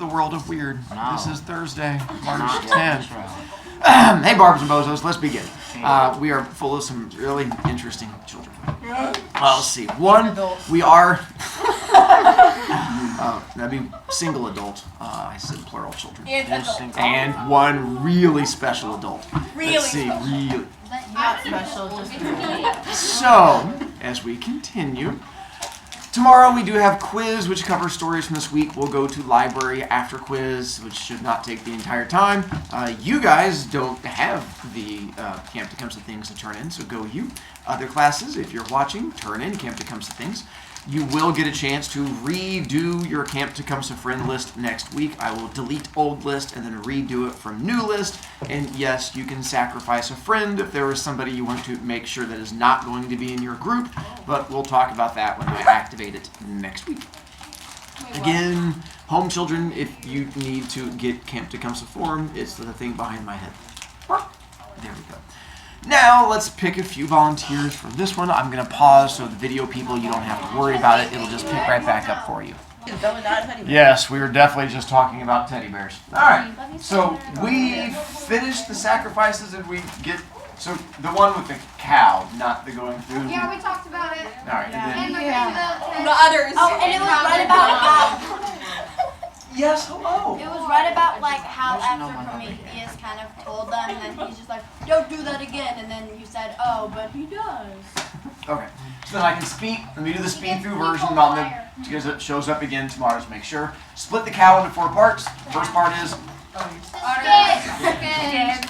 the world of weird. No. This is Thursday, March Not 10th. true. Hey, Barbs and Bozos, let's begin. We are full of some really interesting children. Well, let's see. One, we are... that'd be single adult. I said plural children. And one really special adult. Let's see, really. Not special, just me. So, as we continue, tomorrow we do have quiz, which covers stories from this week. We'll go to library after quiz, which should not take the entire time. You guys don't have the Camp Tecumseh things to turn in, so go you. Other classes, if you're watching, turn in Camp Tecumseh things. You will get a chance to redo your Camp Tecumseh friend list next week. I will delete old list and then redo it from new list. And yes, you can sacrifice a friend if there is somebody you want to make sure that is not going to be in your group. But we'll talk about that when I activate it next week. Again, home children, if you need to get Camp Tecumseh form, it's the thing behind my head. There we go. Now, let's pick a few volunteers for this one. I'm going to pause so the video people, you don't have to worry about it. It'll just pick right back up for you. Yes, we were definitely just talking about teddy bears. All right, so we finished the sacrifices and we get... So, the one with the cow, not the going through... Yeah, we talked about it. All right, and then... The udders. Oh, and it was right about Yes, hello. it was right about like how after Prometheus kind of told them, and then he's just like, don't do that again, and then you said, oh, but he does. Okay, so then I can speed, let me do the speed through version on them, because it shows up again tomorrow, to make sure. Split the cow into 4 parts. First part is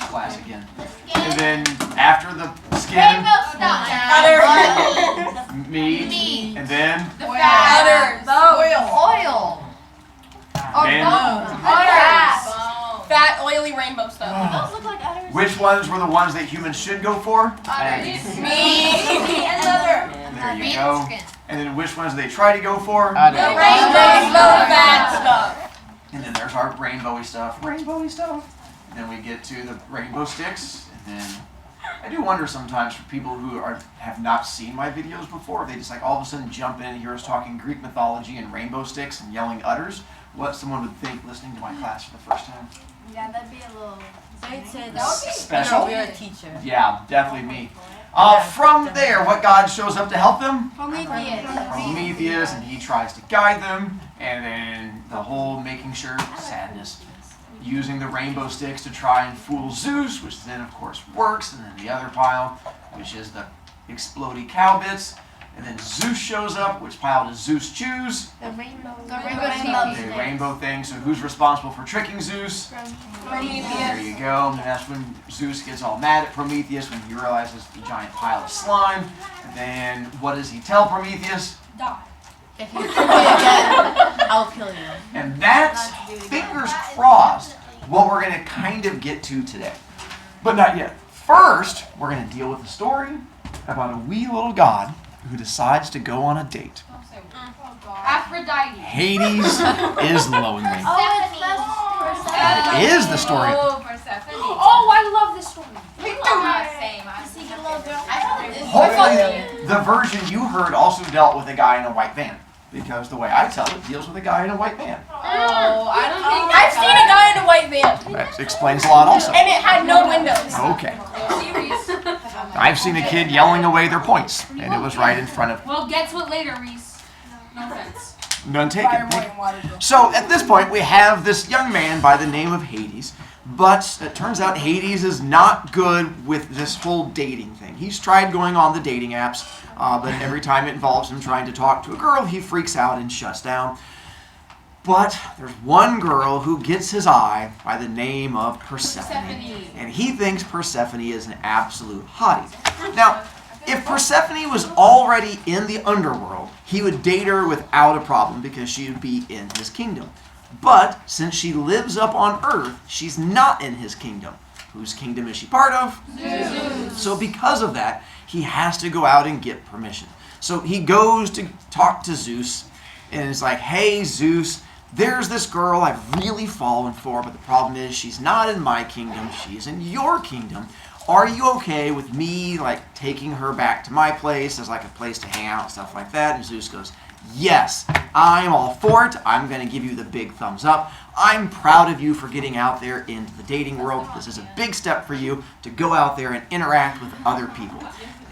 glass again. And then after the skin, meat, and then Oil. then Fat, oily rainbow stuff. Those look like udders. which ones were the ones that humans should go for? Me and leather. There you go. And then which ones do they try to go for? Rainbow fat stuff. And then there's our rainbowy stuff. Rainbowy stuff. And then we get to the rainbow sticks. And then I do wonder sometimes for people who have not seen my videos before, if they just like all of a sudden jump in and hear us talking Greek mythology and rainbow sticks and yelling udders, what someone would think listening to my class for the first time. Yeah, that'd be a little. They'd say Special? You're a teacher. Yeah, definitely me. From there, what god shows up to help them? Prometheus. Prometheus, and he tries to guide them, and then the whole making sure, sadness, using the rainbow sticks to try and fool Zeus, which then of course works, and then the other pile, which is the explodey cow bits, and then Zeus shows up. Which pile does Zeus choose? The rainbow. The rainbow thing. So who's responsible for tricking Zeus? Prometheus. There you go. And that's when Zeus gets all mad at Prometheus when he realizes the giant pile of slime. And then what does he tell Prometheus? Die. If you kill me again, I'll kill you. And that's, fingers crossed, what we're going to kind of get to today. But not yet. First, we're going to deal with a story about a wee little god who decides to go on a date. Aphrodite. Hades is lonely. Oh, It is the story. Oh, I love this story. Me too. Same. Hopefully, the version you heard also dealt with a guy in a white van. Because the way I tell it deals with a guy in a white van. Oh, I don't think I've seen a guy in a white van. That explains a lot also. And it had no windows. Okay. Serious. I've seen a kid yelling away their points, and it was right in front of... Well, guess what later, Reese? No offense. None taken. So, at this point, we have this young man by the name of Hades, but it turns out Hades is not good with this whole dating thing. He's tried going on the dating apps, but every time it involves him trying to talk to a girl, he freaks out and shuts down. But there's one girl who gets his eye by the name of Persephone. And he thinks Persephone is an absolute hottie. Now, if Persephone was already in the underworld, he would date her without a problem because she would be in his kingdom. But since she lives up on Earth, she's not in his kingdom. Whose kingdom is she part of? Zeus. So because of that, he has to go out and get permission. So he goes to talk to Zeus and is like, hey, Zeus, there's this girl I've really fallen for, but the problem is she's not in my kingdom, she's in your kingdom. Are you okay with me like taking her back to my place as like a place to hang out and stuff like that? And Zeus goes, Yes, I'm all for it. I'm going to give you the big thumbs up. I'm proud of you for getting out there into the dating world. This is a big step for you to go out there and interact with other people.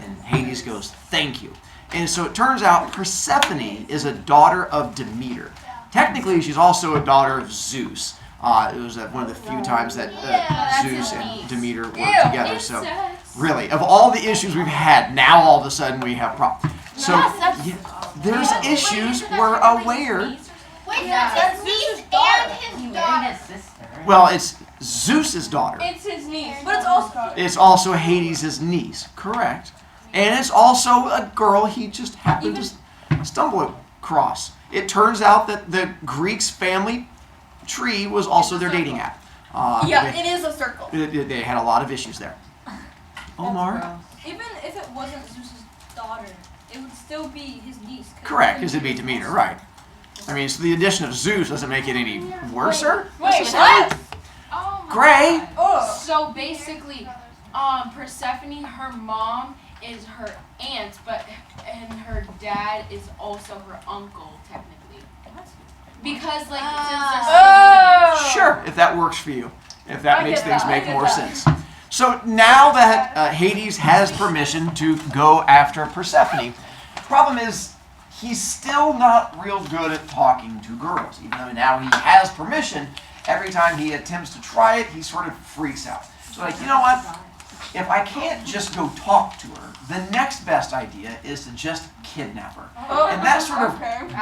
And Hades goes, thank you. And so it turns out Persephone is a daughter of Demeter. Technically, she's also a daughter of Zeus. It was one of the few times that Zeus and Demeter worked together. So really, of all the issues we've had, now all of a sudden we have problems. So there's issues we're aware. Wait, that's his niece and his daughter. Well, it's Zeus's daughter. It's his niece. But It's also Hades' niece, correct? And it's also a girl he just happened to stumble across. It turns out that the Greeks' family tree was also their dating app. It is a circle. They had a lot of issues there. Omar? Even if it wasn't Zeus's daughter, it would still be his niece. Correct, because it'd be Demeter, right. I mean, so the addition of Zeus doesn't make it any worser. Wait, what? Gray? So basically, Persephone, her mom is her aunt, and her dad is also her uncle, technically. Because, like, since they're Sure, if that works for you. If that makes things make more sense. So now that Hades has permission to go after Persephone, problem is he's still not real good at talking to girls. Even though now he has permission, every time he attempts to try it, he sort of freaks out. So like, you know what? If I can't just go talk to her, the next best idea is to just kidnap her. And that sort of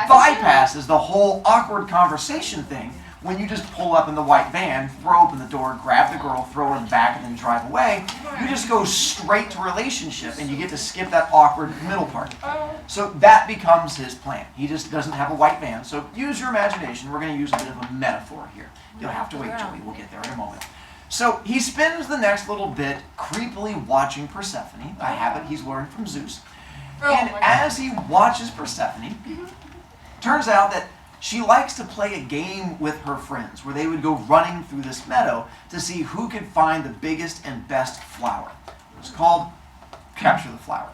bypasses the whole awkward conversation thing when you just pull up in the white van, throw open the door, grab the girl, throw her in the back, and then drive away. You just go straight to relationship, and you get to skip that awkward middle part. So that becomes his plan. He just doesn't have a white van. So use your imagination. We're going to use a bit of a metaphor here. You'll have to wait, Joey. We'll get there in a moment. So he spends the next little bit creepily watching Persephone, a habit he's learned from Zeus. And as he watches Persephone, turns out that she likes to play a game with her friends where they would go running through this meadow to see who could find the biggest and best flower. It was called Capture the Flower.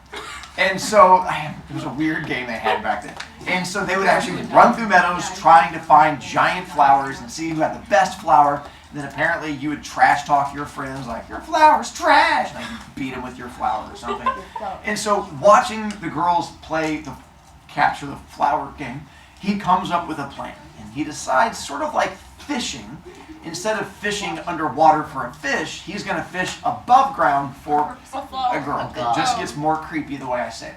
And so it was a weird game they had back then. And so they would actually run through meadows trying to find giant flowers and see who had the best flower. And then apparently you would trash talk your friends like, your flower's trash. And you'd beat them with your flower or something. And so watching the girls play the Capture the Flower game, he comes up with a plan. And he decides, sort of like fishing, instead of fishing underwater for a fish, he's going to fish above ground for a girl. It just gets more creepy the way I say it.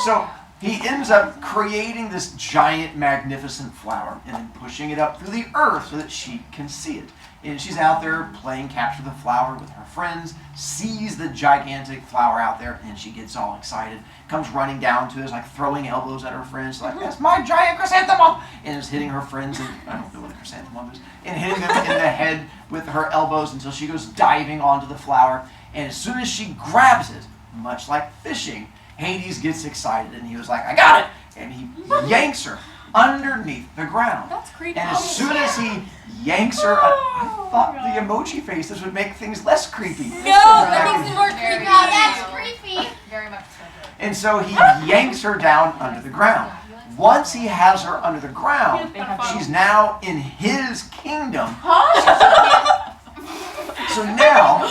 So he ends up creating this giant, magnificent flower and then pushing it up through the earth so that she can see it. And she's out there playing Capture the Flower with her friends, sees the gigantic flower out there, and she gets all excited, comes running down to us, like throwing elbows at her friends, like, that's my giant chrysanthemum! And is hitting her friends, and I don't know what a chrysanthemum is, and hitting them in the head with her elbows until she goes diving onto the flower. And as soon as she grabs it, much like fishing, Hades gets excited, and he was like, I got it! And he yanks her underneath the ground. That's creepy. And as soon as he yanks her, I thought the emoji faces would make things less creepy. No, that makes it more creepy. No, that's creepy. Very much so. And so he yanks her down under the ground. Once he has her under the ground, she's now in his kingdom. So now,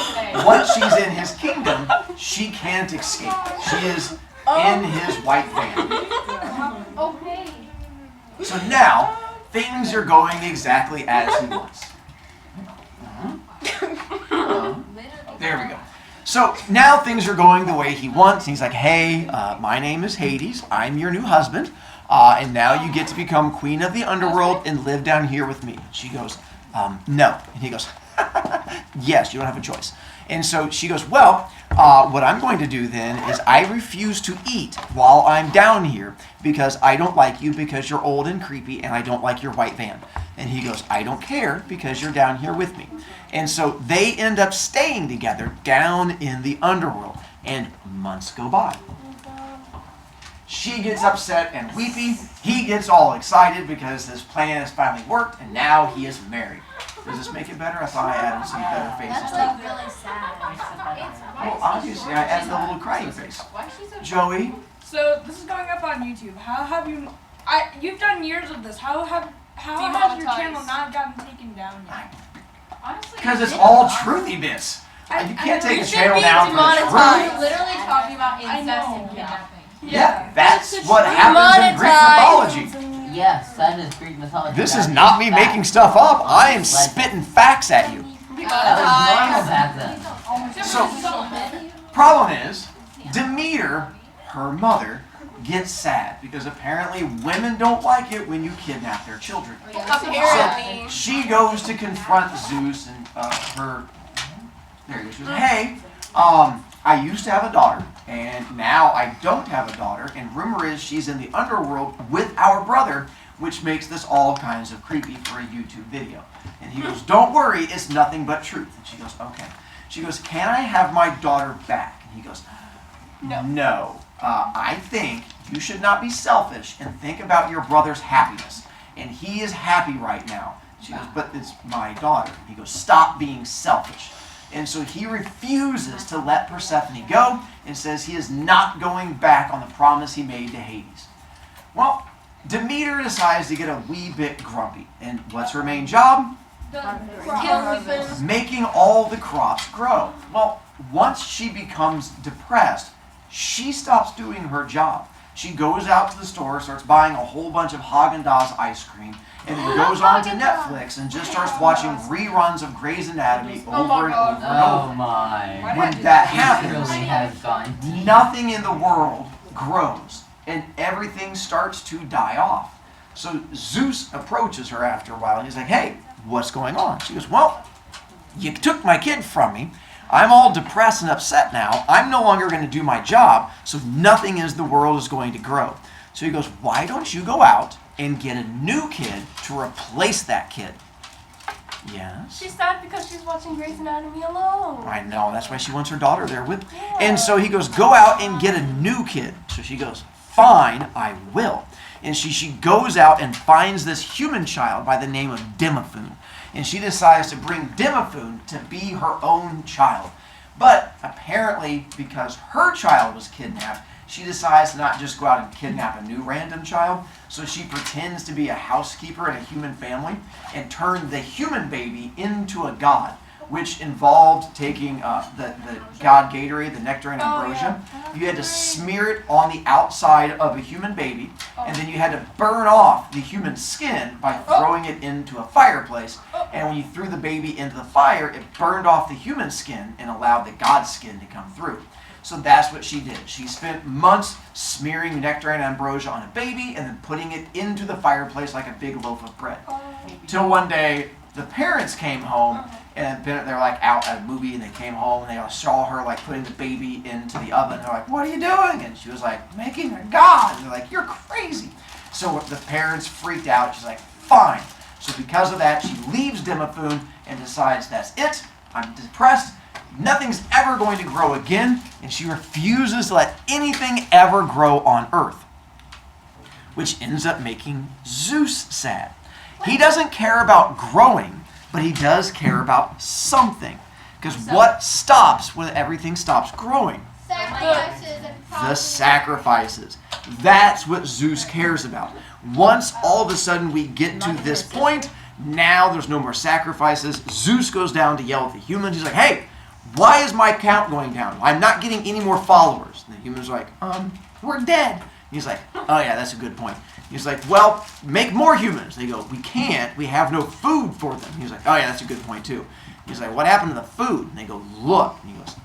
once she's in his kingdom, she can't escape. She is in his white van. Okay. So now, things are going exactly as he wants. There we go. So now things are going the way he wants. He's like, hey, my name is Hades. I'm your new husband. And now you get to become queen of the underworld and live down here with me. She goes, no. And he goes, yes, you don't have a choice. And so she goes, well, what I'm going to do then is I refuse to eat while I'm down here because I don't like you because you're old and creepy and I don't like your white van. And he goes, I don't care because you're down here with me. And so they end up staying together down in the underworld. And months go by. She gets upset and weepy. He gets all excited because his plan has finally worked and now he is married. Does this make it better? I thought I added some better faces. That's like really sad. Well, obviously I added a little crying face. Joey? So this is going up on YouTube. How have you You've done years of this. How has your Demonetized. channel not gotten taken down yet? Honestly, Because it's all truthiness. You can't take a channel down for the truth. We're literally talking about I incest know. and kidnapping. Yeah, that's what happens in Greek mythology. Yes, that is Greek mythology. This That is not me making stuff up. I am spitting facts at you. That was normal back then. So, problem is, Demeter, her mother, gets sad because apparently women don't like it when you kidnap their children. apparently. So she goes to confront Zeus and there he is. She goes, hey, I used to have a daughter, and now I don't have a daughter, and rumor is she's in the underworld with our brother, which makes this all kinds of creepy for a YouTube video. And he goes, don't worry, it's nothing but truth. And she goes, okay. She goes, can I have my daughter back? And he goes, no. I think you should not be selfish and think about your brother's happiness. And he is happy right now. She goes, but it's my daughter. He goes, stop being selfish. And so he refuses to let Persephone go and says he is not going back on the promise he made to Hades. Well, Demeter decides to get a wee bit grumpy. And what's her main job? Making all the crops grow. Well, once she becomes depressed, she stops doing her job. She goes out to the store, starts buying a whole bunch of Haagen-Dazs ice cream, and then goes on to Netflix and just starts watching reruns of Grey's Anatomy over and over and Oh over. my. When that It happens, really has gone deep. nothing in the world grows, and everything starts to die off. So Zeus approaches her after a while, and he's like, hey, what's going on? She goes, well, you took my kid from me. I'm all depressed and upset now. I'm no longer going to do my job, so nothing in the world is going to grow. So he goes, why don't you go out and get a new kid to replace that kid? Yes. She's sad because she's watching Grey's Anatomy alone. I know, that's why she wants her daughter there with. And so he goes, go out and get a new kid. So she goes, fine, I will. And she goes out and finds this human child by the name of Demophoon. And she decides to bring Demophoon to be her own child. But apparently, because her child was kidnapped, she decides to not just go out and kidnap a new random child. So she pretends to be a housekeeper in a human family and turn the human baby into a god, which involved taking the god Gatorade, the nectar and ambrosia. You had to smear it on the outside of a human baby, and then you had to burn off the human skin by throwing it into a fireplace. And when you threw the baby into the fire, it burned off the human skin and allowed the god skin to come through. So that's what she did. She spent months smearing nectar and ambrosia on a baby and then putting it into the fireplace like a big loaf of bread. Till one day, the parents came home, and they're like out at a movie, and they came home and they saw her like putting the baby into the oven. They're like, what are you doing? And she was like, making a god. And they're like, you're crazy. So the parents freaked out. She's like, fine. So because of that, she leaves Demophoon and decides, that's it. I'm depressed. Nothing's ever going to grow again. And she refuses to let anything ever grow on Earth, which ends up making Zeus sad. He doesn't care about growing, but he does care about something. Because what stops when everything stops growing? Sacrifices and The sacrifices. That's what Zeus cares about. Once all of a sudden we get to this point, now there's no more sacrifices. Zeus goes down to yell at the humans. He's like, hey, why is my count going down? I'm not getting any more followers. And the humans are like, we're dead. And he's like, oh yeah, that's a good point. He's like, well, make more humans. They go, we can't. We have no food for them. He's like, oh yeah, that's a good point too. He's like, what happened to the food? And they go, look. And he goes,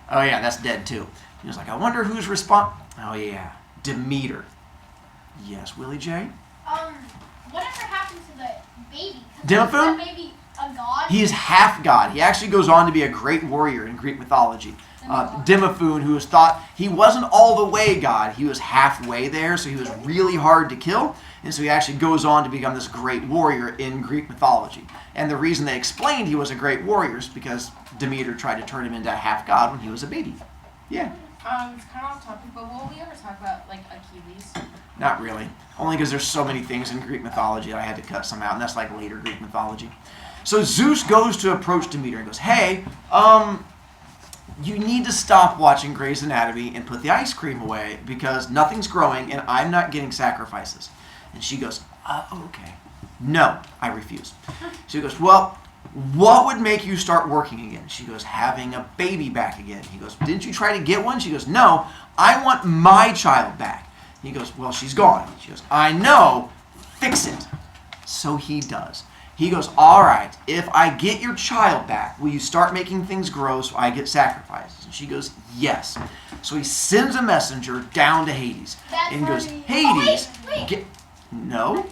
oh yeah, that's dead too. He was like, I wonder who's oh yeah, Demeter. Yes, Willie J? Whatever happened to the baby? Demophoon? Is that baby a god? He is half god. He actually goes on to be a great warrior in Greek mythology. Demophoon, who was thought he wasn't all the way god, he was halfway there, so he was really hard to kill, and so he actually goes on to become this great warrior in Greek mythology. And the reason they explained he was a great warrior is because Demeter tried to turn him into a half god when he was a baby. Yeah. It's kind of off topic, but will we ever talk about like Achilles? Not really. Only because there's so many things in Greek mythology I had to cut some out, and that's like later Greek mythology. So Zeus goes to approach Demeter and goes, hey, you need to stop watching Grey's Anatomy and put the ice cream away because nothing's growing and I'm not getting sacrifices. And she goes, okay. No, I refuse. She goes, well, what would make you start working again? She goes, having a baby back again. He goes, didn't you try to get one? She goes, no, I want my child back. He goes, well, she's gone. She goes, I know, fix it. So he does. He goes, all right, if I get your child back, will you start making things grow so I get sacrifices? And she goes, yes. So he sends a messenger down to Hades. And he goes, Hades, no.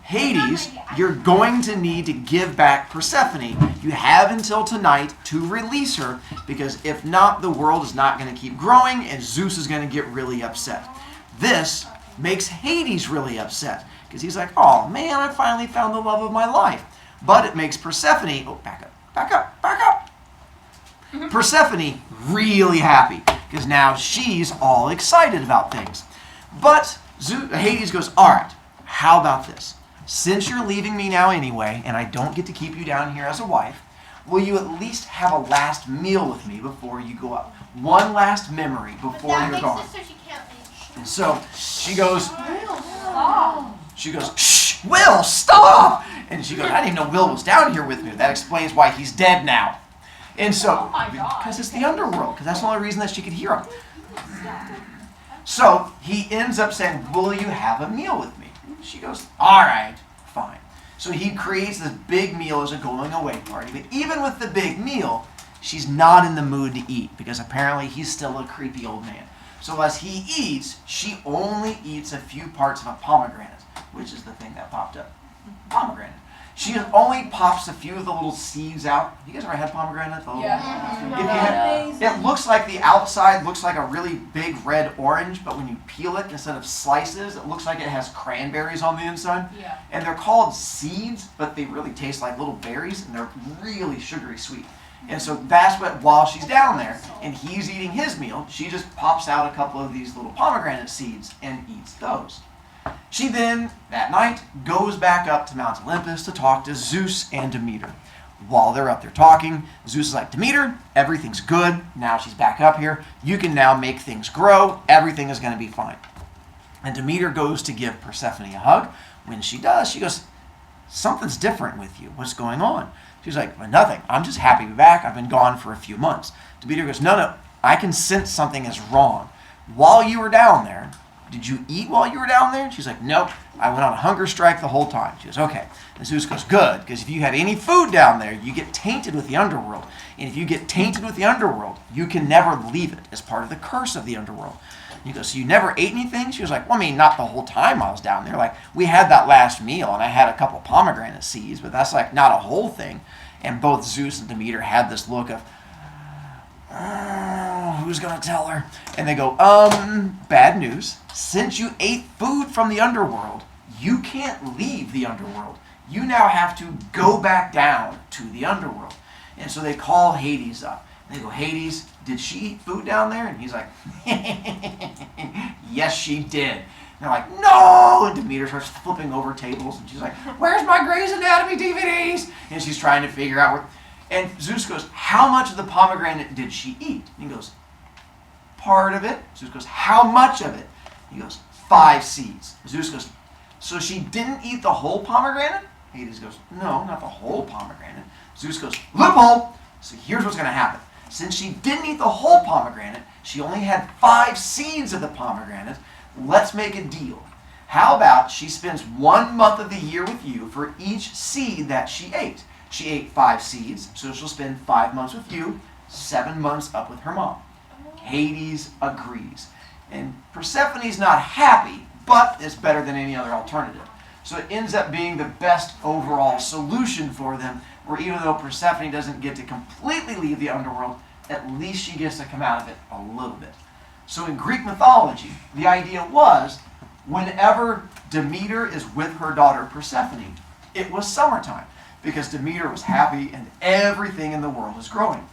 Hades, you're going to need to give back Persephone. You have until tonight to release her, because if not, the world is not going to keep growing, and Zeus is going to get really upset. This makes Hades really upset, because he's like, oh man, I finally found the love of my life. But it makes Persephone, oh, back up. Persephone really happy, because now she's all excited about things. But Hades goes, all right, how about this? Since you're leaving me now anyway, and I don't get to keep you down here as a wife, will you at least have a last meal with me before you go up? One last memory before you're gone. So she can't leave. And so she goes, shh, Will, stop! And she goes, I didn't even know Will was down here with me. That explains why he's dead now. And so, because it's the underworld, because that's the only reason that she could hear him. So he ends up saying, will you have a meal with me? She goes, all right, fine. So he creates this big meal as a going away party. But even with the big meal, she's not in the mood to eat, because apparently he's still a creepy old man. So as he eats, she only eats a few parts of a pomegranate, which is the thing that popped up. Pomegranate. She only pops a few of the little seeds out. You guys ever had pomegranate? It looks like the outside looks like a really big red orange, but when you peel it, instead of slices, it looks like it has cranberries on the inside. Yeah. And they're called seeds, but they really taste like little berries, and they're really sugary sweet. And so that's what, while she's down there and he's eating his meal, she just pops out a couple of these little pomegranate seeds and eats those. She then, that night, goes back up to Mount Olympus to talk to Zeus and Demeter. While they're up there talking, Zeus is like, Demeter, everything's good. Now she's back up here. You can now make things grow. Everything is going to be fine. And Demeter goes to give Persephone a hug. When she does, she goes, something's different with you. What's going on? She's like, well, nothing. I'm just happy to be back. I've been gone for a few months. Demeter goes, no, I can sense something is wrong. While you were down there, did you eat while you were down there? She's like, nope. I went on a hunger strike the whole time. She goes, okay. And Zeus goes, good, because if you had any food down there, you get tainted with the underworld. And if you get tainted with the underworld, you can never leave it as part of the curse of the underworld. And he goes, so you never ate anything? She was like, well, I mean, not the whole time I was down there. Like, we had that last meal, and I had a couple pomegranate seeds, but that's like not a whole thing. And both Zeus and Demeter had this look of, who's going to tell her? And they go, bad news. Since you ate food from the underworld, you can't leave the underworld. You now have to go back down to the underworld. And so they call Hades up. And they go, Hades, did she eat food down there? And he's like, yes, she did. And they're like, no! And Demeter starts flipping over tables. And she's like, where's my Grey's Anatomy DVDs? And she's trying to figure out where. And Zeus goes, how much of the pomegranate did she eat? And he goes, part of it. Zeus goes, how much of it? He goes, 5 seeds. Zeus goes, so she didn't eat the whole pomegranate? Hades goes, no, not the whole pomegranate. Zeus goes, loophole! So here's what's going to happen. Since she didn't eat the whole pomegranate, she only had 5 seeds of the pomegranate. Let's make a deal. How about she spends 1 month of the year with you for each seed that she ate? She ate 5 seeds, so she'll spend 5 months with you, 7 months up with her mom. Hades agrees. And Persephone's not happy, but it's better than any other alternative. So it ends up being the best overall solution for them, where even though Persephone doesn't get to completely leave the underworld, at least she gets to come out of it a little bit. So in Greek mythology, the idea was, whenever Demeter is with her daughter Persephone, it was summertime, because Demeter was happy and everything in the world is growing.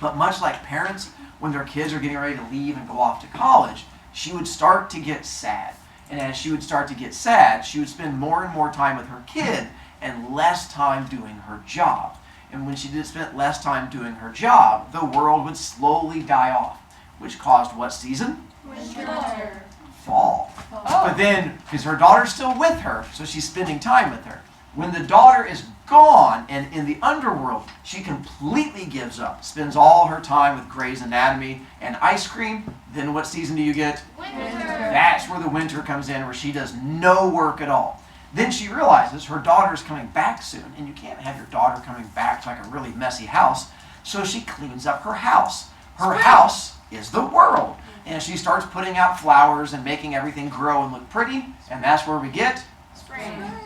But much like parents, when their kids are getting ready to leave and go off to college, she would start to get sad. And as she would start to get sad, she would spend more and more time with her kid and less time doing her job. And when she did spend less time doing her job, the world would slowly die off, which caused what season? Winter. Fall. But then, because her daughter's still with her, so she's spending time with her. When the daughter is gone and in the underworld, she completely gives up, spends all her time with Grey's Anatomy and ice cream. Then what season do you get? Winter. That's where the winter comes in, where she does no work at all. Then she realizes her daughter's coming back soon, and you can't have your daughter coming back to like a really messy house, so she cleans up her house. Her house is the world, and she starts putting out flowers and making everything grow and look pretty, and that's where we get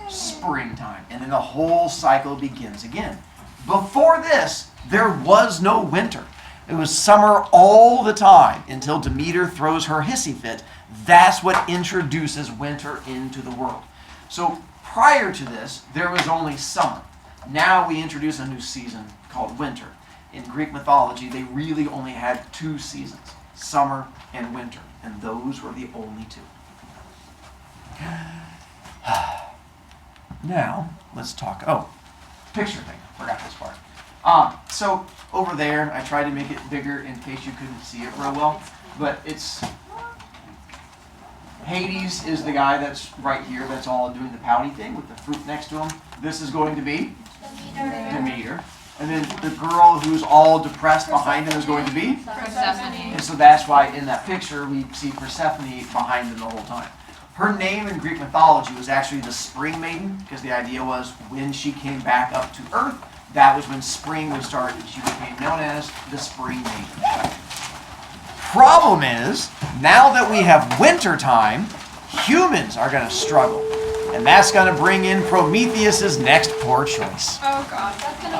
springtime. And then the whole cycle begins again. Before this, there was no winter. It was summer all the time until Demeter throws her hissy fit. That's what introduces winter into the world. So prior to this, there was only summer. Now we introduce a new season called winter. In Greek mythology, they really only had 2 seasons, summer and winter, and those were the only 2. Now, let's talk, picture thing, forgot this part. So over there, I tried to make it bigger in case you couldn't see it real well, but it's, Hades is the guy that's right here, that's all doing the pouty thing with the fruit next to him. This is going to be Demeter. And then the girl who's all depressed behind him is going to be Persephone. And so that's why in that picture we see Persephone behind him the whole time. Her name in Greek mythology was actually the Spring Maiden, because the idea was when she came back up to Earth, that was when spring would start, and she became known as the Spring Maiden. Problem is, now that we have winter time, humans are going to struggle. And that's going to bring in Prometheus's next poor choice. Oh god.